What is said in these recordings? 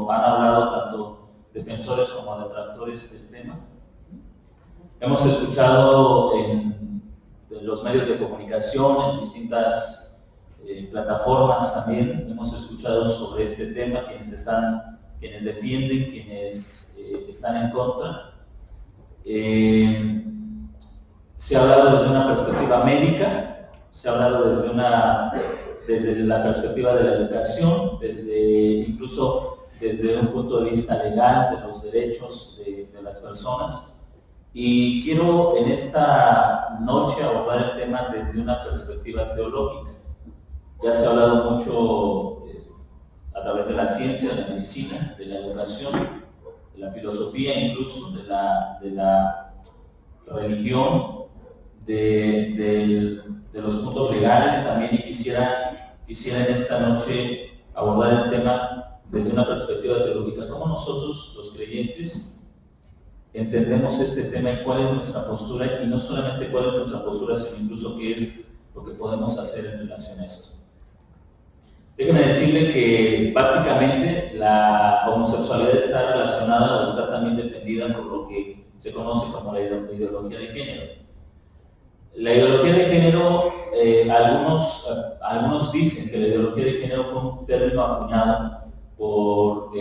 lo han hablado tanto defensores como detractores del tema. Hemos escuchado en los medios de comunicación, en distintas plataformas también, hemos escuchado sobre este tema, quienes defienden, quienes están en contra. Se ha hablado desde una perspectiva médica, se ha hablado desde la perspectiva de la educación, incluso desde un punto de vista legal de los derechos de las personas. Y quiero en esta noche abordar el tema desde una perspectiva teológica. Ya se ha hablado mucho a través de la ciencia, de la medicina, de la educación, de la filosofía, incluso de la religión, de los puntos legales también, y quisiera en esta noche abordar el tema desde una perspectiva teológica. ¿Cómo nosotros, los creyentes, entendemos este tema y cuál es nuestra postura? Y no solamente cuál es nuestra postura, sino incluso qué es lo que podemos hacer en relación a esto. Déjeme decirle que básicamente la homosexualidad está relacionada o está también defendida por lo que se conoce como la ideología de género. La ideología de género, algunos dicen que la ideología de género fue un término acuñado por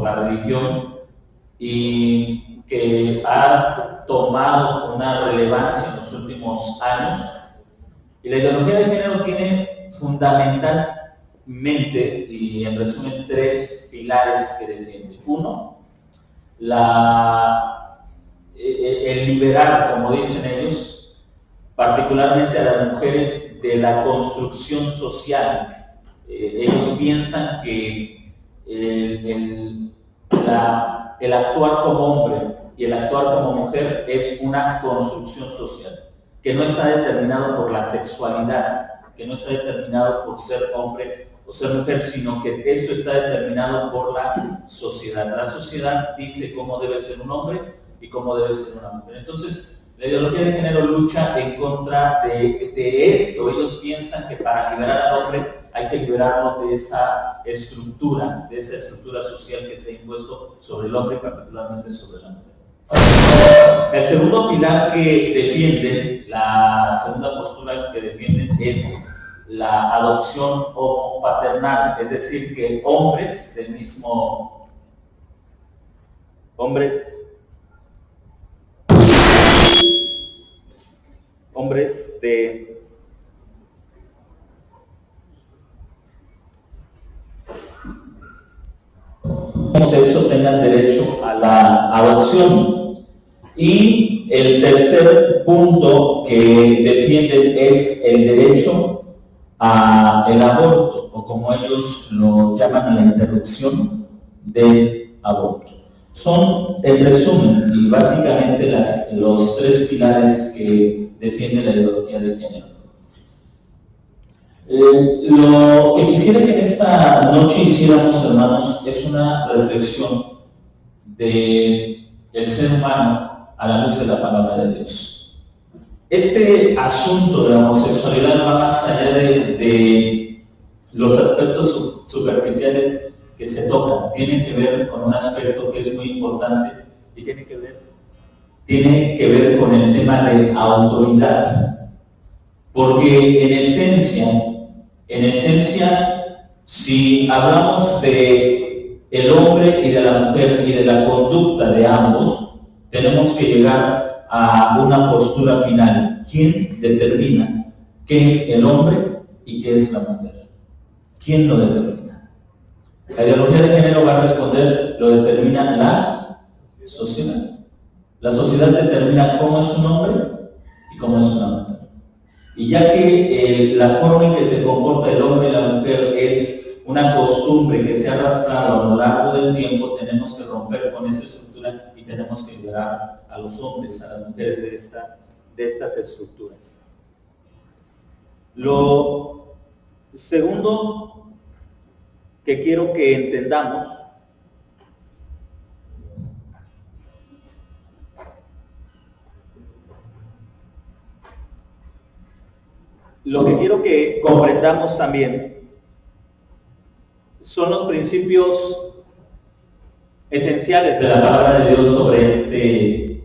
la religión y que ha tomado una relevancia en los últimos años. Y la ideología de género tiene fundamentalmente, y en resumen, tres pilares que defiende. Uno, el liberar, como dicen ellos, particularmente a las mujeres de la construcción social. Ellos piensan que el actuar como hombre y el actuar como mujer es una construcción social, que no está determinado por la sexualidad, que no está determinado por ser hombre o ser mujer, sino que esto está determinado por la sociedad. La sociedad dice cómo debe ser un hombre y cómo debe ser una mujer. Entonces, la ideología de género lucha en contra de esto. Ellos piensan que para liberar al hombre hay que liberarlo de esa estructura social que se ha impuesto sobre el hombre y particularmente sobre la mujer. El segundo pilar que defienden, la segunda postura que defienden es la adopción homopaternal, es decir, que hombres de sexo tengan derecho a la adopción. Y el tercer punto que defienden es el derecho al aborto, o como ellos lo llaman, la interrupción del aborto. Son, en resumen, y básicamente los tres pilares que defiende la ideología de género. Lo que quisiera que en esta noche hiciéramos, hermanos, es una reflexión del ser humano a la luz de la palabra de Dios. Este asunto de la homosexualidad va más allá de los aspectos superficiales que se tocan. Tiene que ver con un aspecto que es muy importante y tiene que ver con el tema de autoridad. Porque en esencia, si hablamos de el hombre y de la mujer y de la conducta de ambos, tenemos que llegar a una postura final. ¿Quién determina qué es el hombre y qué es la mujer? ¿Quién lo determina? La ideología de género va a responder, lo determina la sociedad. La sociedad determina cómo es un hombre y cómo es una mujer. Y ya que la forma en que se comporta el hombre y la mujer es una costumbre que se ha arrastrado a lo largo del tiempo, tenemos que romper con esa estructura y tenemos que liberar a los hombres, a las mujeres de estas estructuras. Lo segundo que quiero que entendamos lo que quiero que comprendamos también son los principios esenciales de la palabra de Dios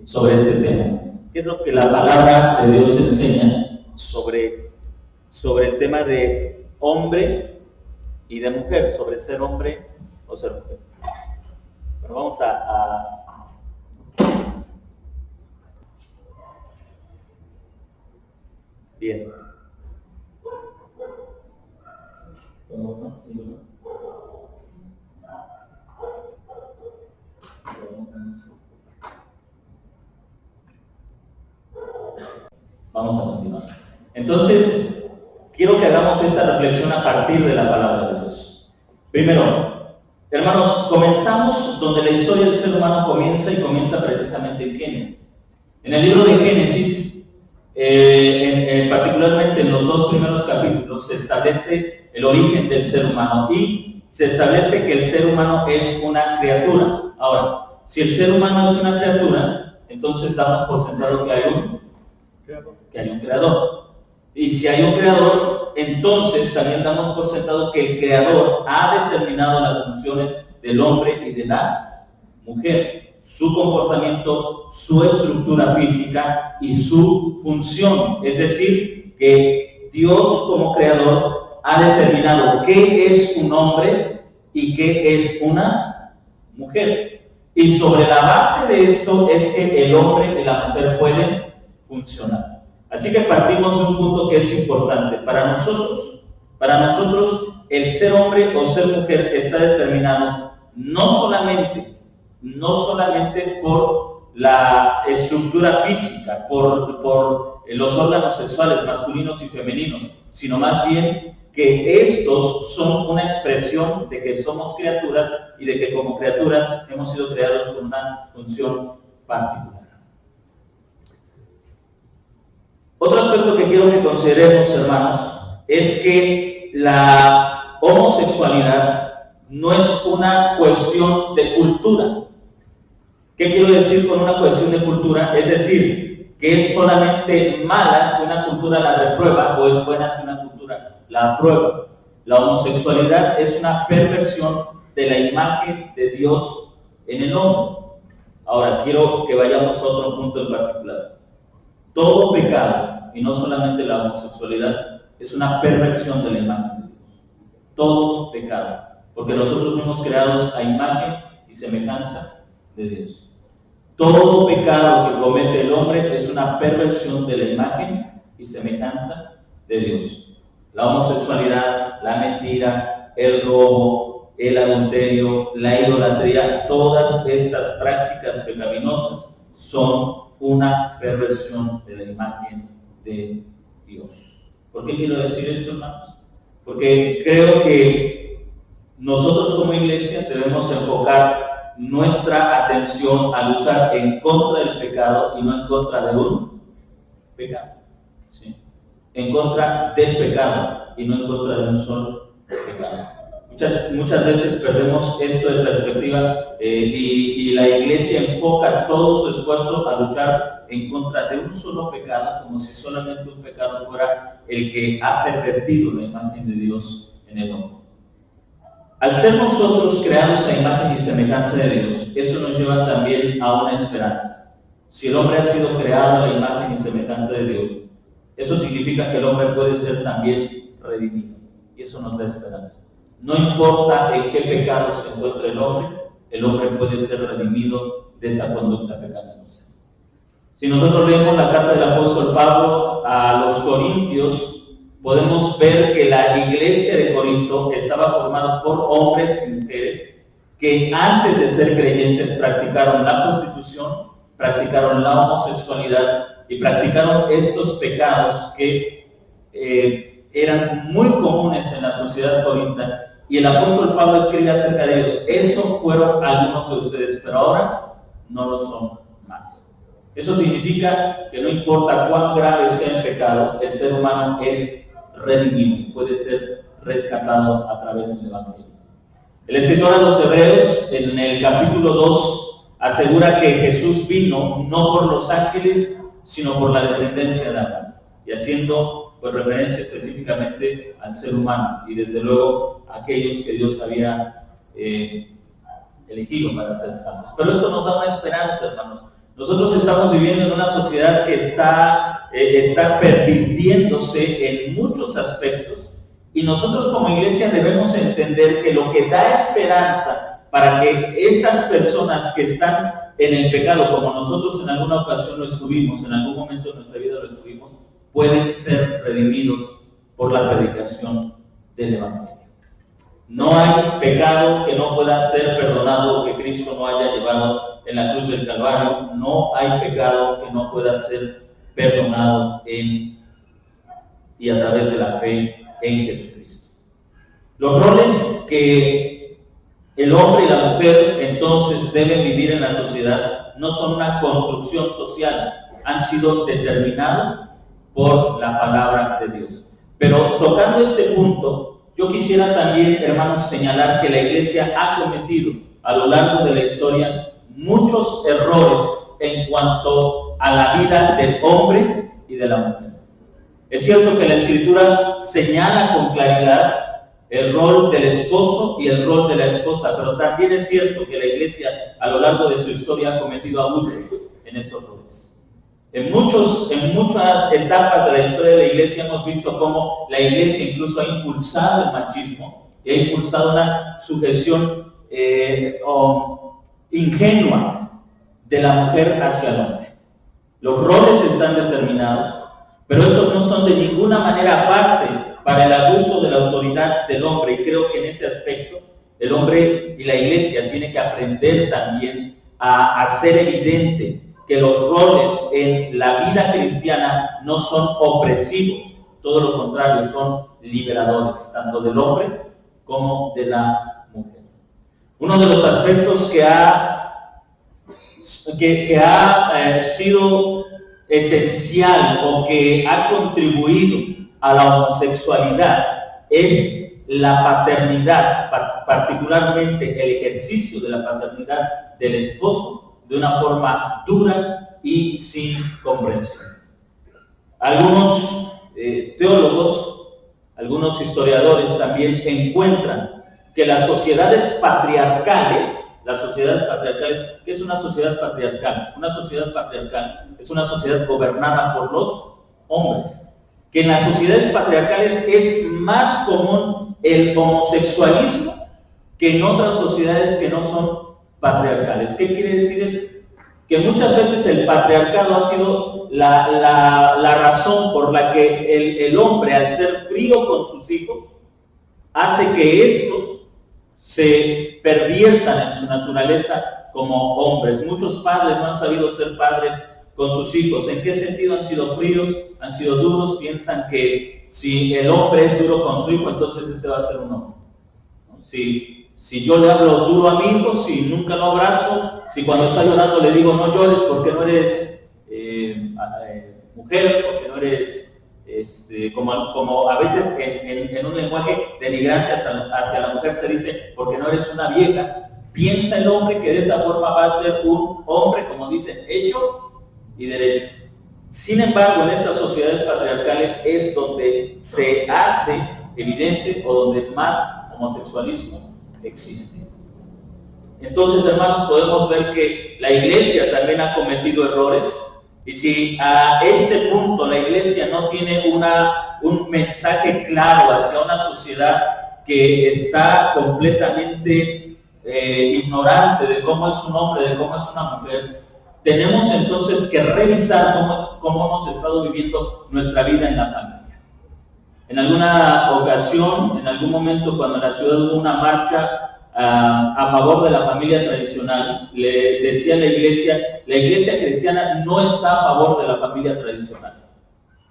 sobre este tema. ¿Qué es lo que la palabra de Dios enseña sobre el tema de hombre y de mujer, sobre ser hombre o ser mujer? Bueno, vamos Bien. Vamos a continuar. Entonces, quiero que hagamos esta reflexión a partir de la palabra de Dios. Primero, hermanos, comenzamos donde la historia del ser humano comienza y comienza precisamente en Génesis. En el libro de Génesis, particularmente en los 2 primeros capítulos, se establece el origen del ser humano y se establece que el ser humano es una criatura. Ahora, si el ser humano es una criatura, entonces damos por sentado que hay un creador. Y si hay un creador, entonces también damos por sentado que el creador ha determinado las funciones del hombre y de la mujer, su comportamiento, su estructura física y su función. Es decir, que Dios como creador ha determinado qué es un hombre y qué es una mujer. Y sobre la base de esto es que el hombre y la mujer pueden funcionar. Así que partimos de un punto que es importante. Para nosotros el ser hombre o ser mujer está determinado no solamente por la estructura física, por los órganos sexuales masculinos y femeninos, sino más bien que estos son una expresión de que somos criaturas y de que como criaturas hemos sido creados con una función particular. Otro aspecto que quiero que consideremos, hermanos, es que la homosexualidad no es una cuestión de cultura. ¿Qué quiero decir con una cuestión de cultura? Es decir, que es solamente mala si una cultura la reprueba o es buena si una cultura la aprueba. La homosexualidad es una perversión de la imagen de Dios en el hombre. Ahora, quiero que vayamos a otro punto en particular. Todo pecado, y no solamente la homosexualidad, es una perversión de la imagen de Dios. Todo pecado, porque nosotros fuimos creados a imagen y semejanza de Dios. Todo pecado que comete el hombre es una perversión de la imagen y semejanza de Dios. La homosexualidad, la mentira, el robo, el adulterio, la idolatría, todas estas prácticas pecaminosas son una perversión de la imagen de Dios. ¿Por qué quiero decir esto, hermanos? Porque creo que nosotros como iglesia debemos enfocar nuestra atención a luchar en contra del pecado y no en contra de un pecado. ¿Sí? En contra del pecado y no en contra de un solo pecado. Muchas veces perdemos esto de perspectiva y la iglesia enfoca todo su esfuerzo a luchar en contra de un solo pecado, como si solamente un pecado fuera el que ha pervertido la imagen de Dios en el hombre. Al ser nosotros creados a imagen y semejanza de Dios, eso nos lleva también a una esperanza. Si el hombre ha sido creado a la imagen y semejanza de Dios, eso significa que el hombre puede ser también redimido, y eso nos da esperanza. No importa en qué pecado se encuentre el hombre puede ser redimido de esa conducta pecaminosa. Si nosotros leemos la carta del apóstol Pablo a los Corintios, podemos ver que la iglesia de Corinto estaba formada por hombres y mujeres que antes de ser creyentes practicaron la prostitución, practicaron la homosexualidad y practicaron estos pecados que eran muy comunes en la sociedad corintia. Y el apóstol Pablo escribe acerca de ellos: eso fueron algunos de ustedes, pero ahora no lo son más. Eso significa que no importa cuán grave sea el pecado, el ser humano es redimido, puede ser rescatado a través del Evangelio. El escritor a los Hebreos, en el capítulo 2, asegura que Jesús vino no por los ángeles, sino por la descendencia de Adán. Y haciendo pues referencia específicamente al ser humano y desde luego a aquellos que Dios había elegido para ser salvos. Pero esto nos da una esperanza, hermanos. Nosotros estamos viviendo en una sociedad que está pervirtiéndose en muchos aspectos y nosotros como iglesia debemos entender que lo que da esperanza para que estas personas que están en el pecado, como nosotros en alguna ocasión lo estuvimos, en algún momento de nuestra vida lo estuvimos, pueden ser redimidos por la predicación del Evangelio. No hay pecado que no pueda ser perdonado que Cristo no haya llevado en la cruz del Calvario. No hay pecado que no pueda ser perdonado en y a través de la fe en Jesucristo. Los roles que el hombre y la mujer entonces deben vivir en la sociedad no son una construcción social, han sido determinados por la palabra de Dios. Pero tocando este punto, yo quisiera también, hermanos, señalar que la iglesia ha cometido a lo largo de la historia muchos errores en cuanto a la vida del hombre y de la mujer. Es cierto que la Escritura señala con claridad el rol del esposo y el rol de la esposa, pero también es cierto que la iglesia a lo largo de su historia ha cometido abusos en estos roles. En muchas etapas de la historia de la iglesia hemos visto cómo la iglesia incluso ha impulsado el machismo y ha impulsado una sujeción ingenua de la mujer hacia el hombre. Los roles están determinados, pero estos no son de ninguna manera base para el abuso de la autoridad del hombre, y creo que en ese aspecto el hombre y la iglesia tienen que aprender también a hacer evidente que los roles en la vida cristiana no son opresivos, todo lo contrario, son liberadores, tanto del hombre como de la mujer. Uno de los aspectos que ha sido esencial o que ha contribuido a la homosexualidad es la paternidad, particularmente el ejercicio de la paternidad del esposo de una forma dura y sin comprensión. Algunos teólogos, algunos historiadores también encuentran que las sociedades patriarcales, ¿qué es una sociedad patriarcal? Una sociedad patriarcal es una sociedad gobernada por los hombres. Que en las sociedades patriarcales es más común el homosexualismo que en otras sociedades que no son patriarcales. ¿Qué quiere decir eso? Que muchas veces el patriarcado ha sido la razón por la que el hombre, al ser frío con sus hijos, hace que estos se perviertan en su naturaleza como hombres. Muchos padres no han sabido ser padres con sus hijos. ¿En qué sentido han sido fríos? Han sido duros. Piensan que si el hombre es duro con su hijo, entonces este va a ser un hombre. Si yo le hablo duro a mi hijo, si nunca lo abrazo, si cuando está llorando le digo no llores porque no eres mujer, porque no eres, como a veces en un lenguaje denigrante hacia la mujer se dice porque no eres una vieja, piensa el hombre que de esa forma va a ser un hombre, como dicen, hecho y derecho. Sin embargo, en estas sociedades patriarcales es donde se hace evidente o donde más homosexualismo existe. Entonces, hermanos, podemos ver que la iglesia también ha cometido errores, y si a este punto la iglesia no tiene un mensaje claro hacia una sociedad que está completamente ignorante de cómo es un hombre, de cómo es una mujer, tenemos entonces que revisar cómo hemos estado viviendo nuestra vida en la familia. En alguna ocasión, en algún momento, cuando en la ciudad hubo una marcha a favor de la familia tradicional, le decía a la iglesia cristiana no está a favor de la familia tradicional.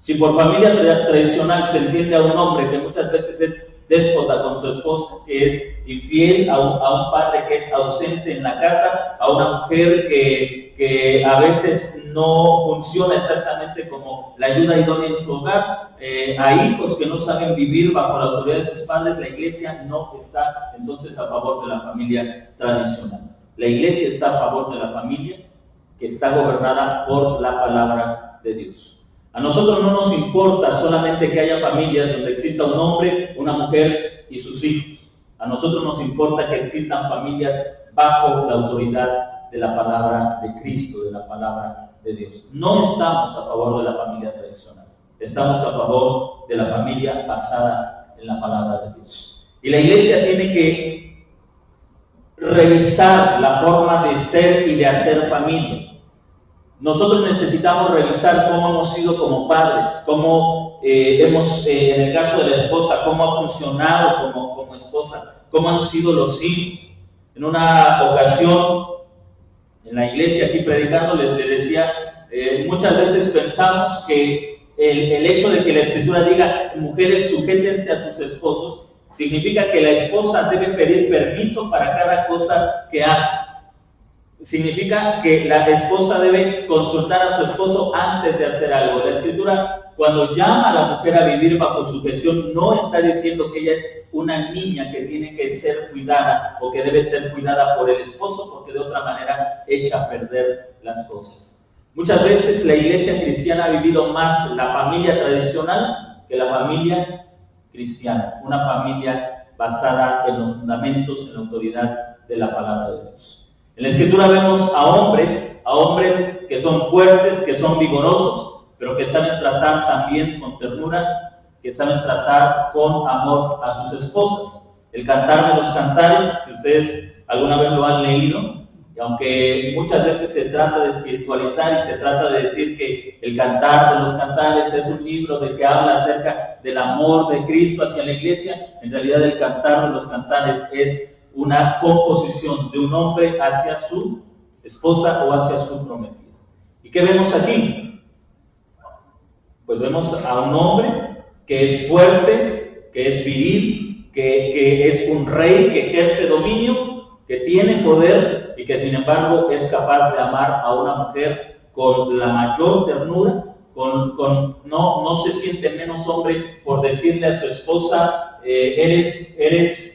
Si por familia tradicional se entiende a un hombre que muchas veces es déspota con su esposa, que es infiel, a un padre que es ausente en la casa, a una mujer que a veces no funciona exactamente como la ayuda idónea en su hogar, a hijos que no saben vivir bajo la autoridad de sus padres, la iglesia no está entonces a favor de la familia tradicional. La iglesia está a favor de la familia que está gobernada por la palabra de Dios. A nosotros no nos importa solamente que haya familias donde exista un hombre, una mujer y sus hijos. A nosotros nos importa que existan familias bajo la autoridad de la palabra de Cristo, de la palabra de Dios. No estamos a favor de la familia tradicional. Estamos a favor de la familia basada en la palabra de Dios. Y la iglesia tiene que revisar la forma de ser y de hacer familia. Nosotros necesitamos revisar cómo hemos sido como padres, cómo en el caso de la esposa, cómo ha funcionado como esposa, cómo han sido los hijos. En una ocasión, en la iglesia aquí predicando, les decía, muchas veces pensamos que el hecho de que la Escritura diga, mujeres, sujétense a sus esposos, significa que la esposa debe pedir permiso para cada cosa que hace. Significa que la esposa debe consultar a su esposo antes de hacer algo. La Escritura, cuando llama a la mujer a vivir bajo sujeción, no está diciendo que ella es una niña que tiene que ser cuidada o que debe ser cuidada por el esposo, porque de otra manera echa a perder las cosas. Muchas veces la iglesia cristiana ha vivido más la familia tradicional que la familia cristiana, una familia basada en los fundamentos, en la autoridad de la palabra de Dios. En la Escritura vemos a hombres que son fuertes, que son vigorosos, pero que saben tratar también con ternura, que saben tratar con amor a sus esposas. El Cantar de los Cantares, si ustedes alguna vez lo han leído, y aunque muchas veces se trata de espiritualizar y se trata de decir que el Cantar de los Cantares es un libro de que habla acerca del amor de Cristo hacia la iglesia, en realidad el Cantar de los Cantares es una composición de un hombre hacia su esposa o hacia su prometida. ¿Y qué vemos aquí? Pues vemos a un hombre que es fuerte, que es viril, que es un rey, que ejerce dominio, que tiene poder y que sin embargo es capaz de amar a una mujer con la mayor ternura, no se siente menos hombre por decirle a su esposa, eres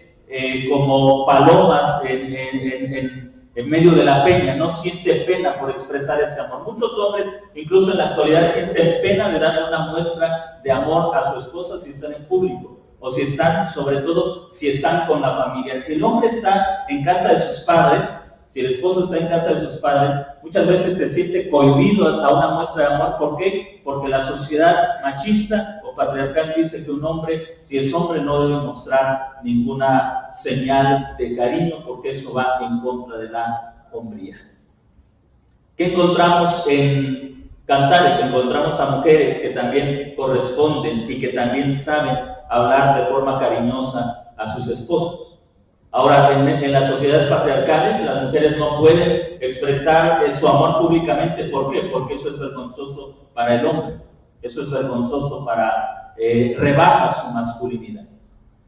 como palomas en medio de la peña, no siente pena por expresar ese amor. Muchos hombres, incluso en la actualidad, sienten pena de darle una muestra de amor a su esposa si están en público, o si están, sobre todo, si están con la familia. Si el hombre está en casa de sus padres, si el esposo está en casa de sus padres, muchas veces se siente cohibido a una muestra de amor. ¿Por qué? Porque la sociedad machista o patriarcal dice que un hombre, si es hombre, no debe mostrar ninguna señal de cariño, porque eso va en contra de la hombría. ¿Qué encontramos en Cantares? Encontramos a mujeres que también corresponden y que también saben hablar de forma cariñosa a sus esposos. Ahora, en las sociedades patriarcales, las mujeres no pueden expresar su amor públicamente. ¿Por qué? Porque eso es vergonzoso para el hombre. Eso es vergonzoso rebaja su masculinidad.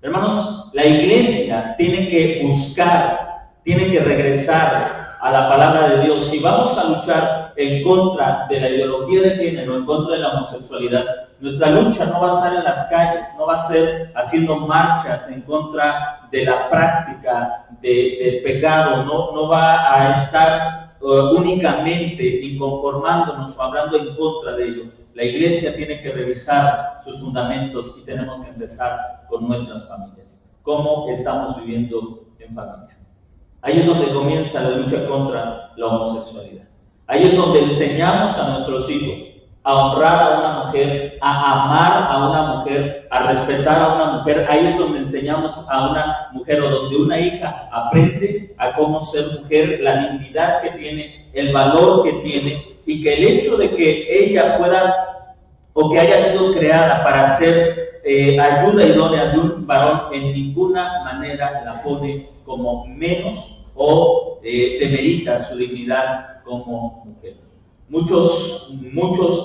Hermanos, la iglesia tiene que buscar, tiene que regresar a la palabra de Dios. Si vamos a luchar en contra de la ideología de género, en contra de la homosexualidad, nuestra lucha no va a estar en las calles, no va a ser haciendo marchas en contra de la práctica del pecado, no va a estar únicamente inconformándonos o hablando en contra de ello. La iglesia tiene que revisar sus fundamentos y tenemos que empezar con nuestras familias. ¿Cómo estamos viviendo en familia? Ahí es donde comienza la lucha contra la homosexualidad. Ahí es donde enseñamos a nuestros hijos a honrar a una mujer, a amar a una mujer, a respetar a una mujer. Ahí es donde enseñamos a una mujer, o donde una hija aprende a cómo ser mujer, la dignidad que tiene, el valor que tiene, y que el hecho de que ella pueda, o que haya sido creada para ser ayuda idónea de un varón, en ninguna manera la pone como menos o demerita su dignidad como mujer. Muchos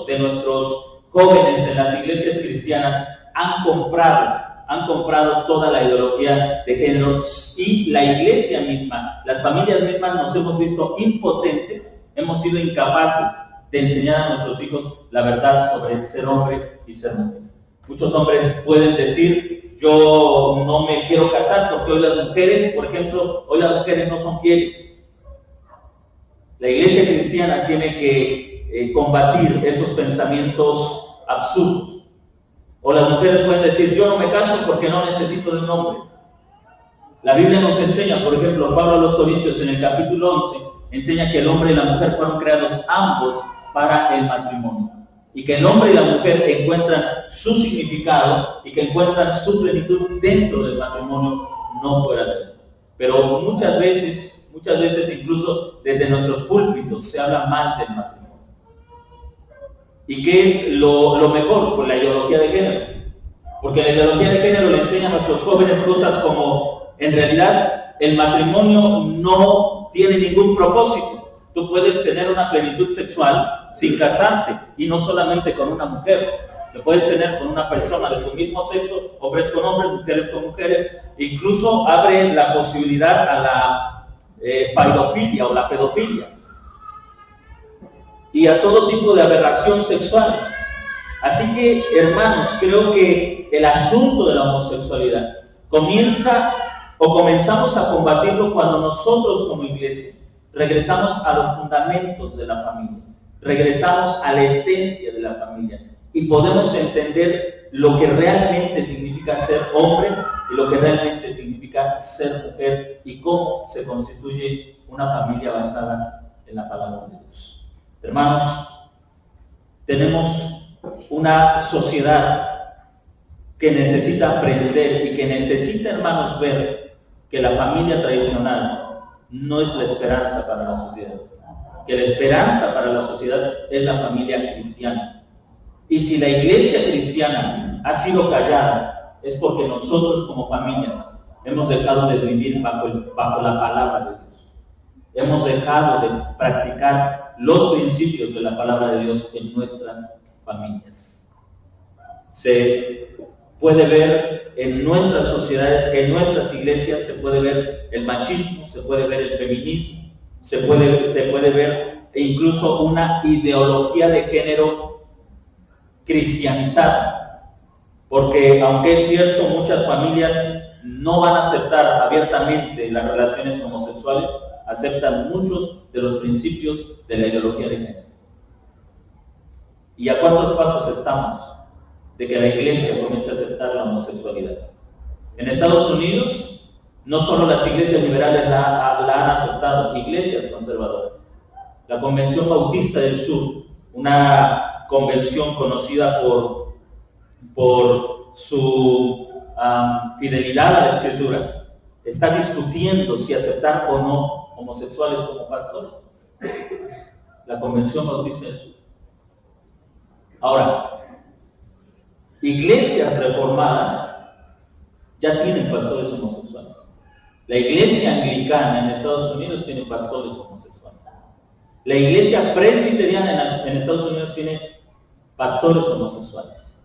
de nuestros jóvenes en las iglesias cristianas han comprado toda la ideología de género, y la iglesia misma, las familias mismas, nos hemos visto impotentes, hemos sido incapaces de enseñar a nuestros hijos la verdad sobre ser hombre y ser mujer. Muchos hombres pueden decir, yo no me quiero casar porque hoy las mujeres, por ejemplo, hoy las mujeres no son fieles. La iglesia cristiana tiene que combatir esos pensamientos absurdos. O las mujeres pueden decir, yo no me caso porque no necesito de un hombre. La Biblia nos enseña, por ejemplo, Pablo a los Corintios en el capítulo 11, enseña que el hombre y la mujer fueron creados ambos para el matrimonio. Y que el hombre y la mujer encuentran su significado y que encuentran su plenitud dentro del matrimonio, no fuera de él. Pero muchas veces incluso desde nuestros púlpitos se habla mal del matrimonio. ¿Y qué es lo mejor? Pues la ideología de género. Porque la ideología de género le enseña a nuestros jóvenes cosas como, en realidad, el matrimonio no tiene ningún propósito. Tú puedes tener una plenitud sexual sin casarte, y no solamente con una mujer. Lo puedes tener con una persona de tu mismo sexo, hombres con hombres, mujeres con mujeres. Incluso abre la posibilidad a la paidofilia o la pedofilia. Y a todo tipo de aberración sexual. Así que, hermanos, creo que el asunto de la homosexualidad comenzamos a combatirlo cuando nosotros como iglesia regresamos a los fundamentos de la familia, regresamos a la esencia de la familia y podemos entender lo que realmente significa ser hombre y lo que realmente significa ser mujer y cómo se constituye una familia basada en la palabra de Dios. Hermanos, tenemos una sociedad que necesita aprender y que necesita, hermanos, ver que la familia tradicional no es la esperanza para la sociedad, que la esperanza para la sociedad es la familia cristiana. Y si la iglesia cristiana ha sido callada, es porque nosotros como familias hemos dejado de vivir bajo la palabra de Dios. Hemos dejado de practicar los principios de la palabra de Dios en nuestras familias. Se puede ver en nuestras sociedades, en nuestras iglesias, se puede ver el machismo, se puede ver el feminismo, se puede ver incluso una ideología de género cristianizada. Porque aunque es cierto, muchas familias no van a aceptar abiertamente las relaciones homosexuales, aceptan muchos de los principios de la ideología de género. ¿Y a cuántos pasos estamos de que la iglesia comience a aceptar la homosexualidad? En Estados Unidos, no solo las iglesias liberales la han aceptado, iglesias conservadoras. La Convención Bautista del Sur, una convención conocida por su fidelidad a la Escritura, está discutiendo si aceptar o no homosexuales como pastores. La Convención Bautista del Sur. Ahora, iglesias reformadas ya tienen pastores homosexuales. La iglesia anglicana en Estados Unidos tiene pastores homosexuales. La iglesia presbiteriana en Estados Unidos tiene pastores homosexuales.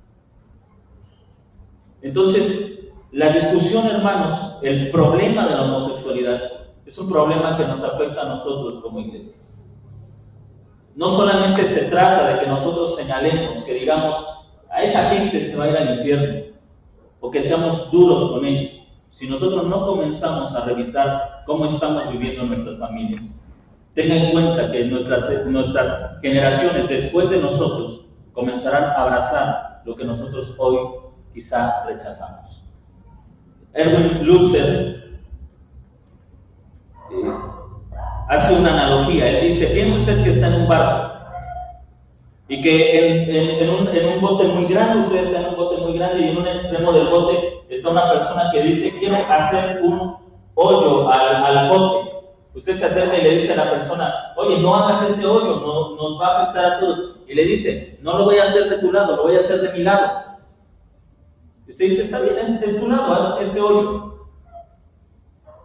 Entonces, la discusión, hermanos, el problema de la homosexualidad es un problema que nos afecta a nosotros como iglesia. No solamente se trata de que nosotros señalemos, que digamos, a esa gente se va a ir al infierno, o que seamos duros con ellos. Si nosotros no comenzamos a revisar cómo estamos viviendo nuestras familias, tengan en cuenta que nuestras generaciones después de nosotros comenzarán a abrazar lo que nosotros hoy quizá rechazamos. Erwin Lutzer hace una analogía. Él dice, piensa usted que está en un barco y que en un bote muy grande, usted está en un bote muy grande y en un extremo del bote está una persona que dice, quiero hacer un hoyo al bote. Usted se acerca y le dice a la persona, oye, no hagas ese hoyo, nos va a afectar a todos. Y le dice, no lo voy a hacer de tu lado, lo voy a hacer de mi lado. Y usted dice, está bien, es tu lado, haz ese hoyo.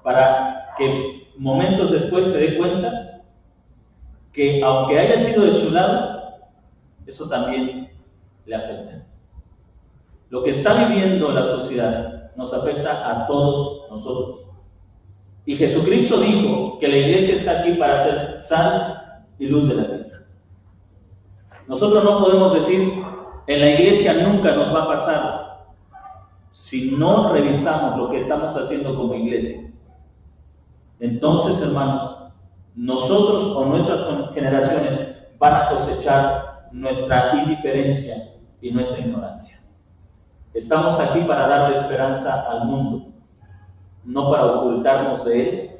Para que momentos después se dé cuenta que aunque haya sido de su lado, eso también le afecta. Lo que está viviendo la sociedad nos afecta a todos nosotros. Y Jesucristo dijo que la iglesia está aquí para ser sal y luz de la tierra. Nosotros no podemos decir, en la iglesia nunca nos va a pasar, si no revisamos lo que estamos haciendo como iglesia. Entonces, hermanos, nosotros o nuestras generaciones van a cosechar nuestra indiferencia y nuestra ignorancia. Estamos aquí para darle esperanza al mundo, no para ocultarnos de él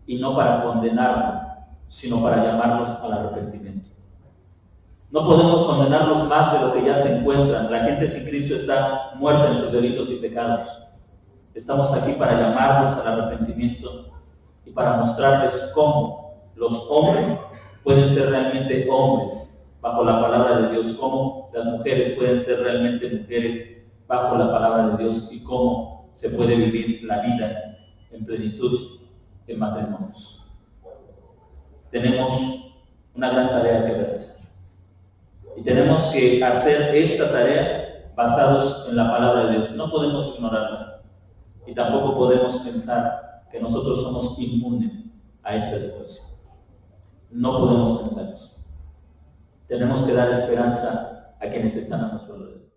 y no para condenarlo, sino para llamarlos al arrepentimiento. No podemos condenarlos más de lo que ya se encuentran. La gente sin Cristo está muerta en sus delitos y pecados. Estamos aquí para llamarlos al arrepentimiento y para mostrarles cómo los hombres pueden ser realmente hombres bajo la palabra de Dios, cómo las mujeres pueden ser realmente mujeres bajo la palabra de Dios y cómo se puede vivir la vida en plenitud en matrimonios. Tenemos una gran tarea que realizar. Y tenemos que hacer esta tarea basados en la palabra de Dios. No podemos ignorarla. Y tampoco podemos pensar que nosotros somos inmunes a esta situación. No podemos pensar eso. Tenemos que dar esperanza a quienes están a nuestro alrededor.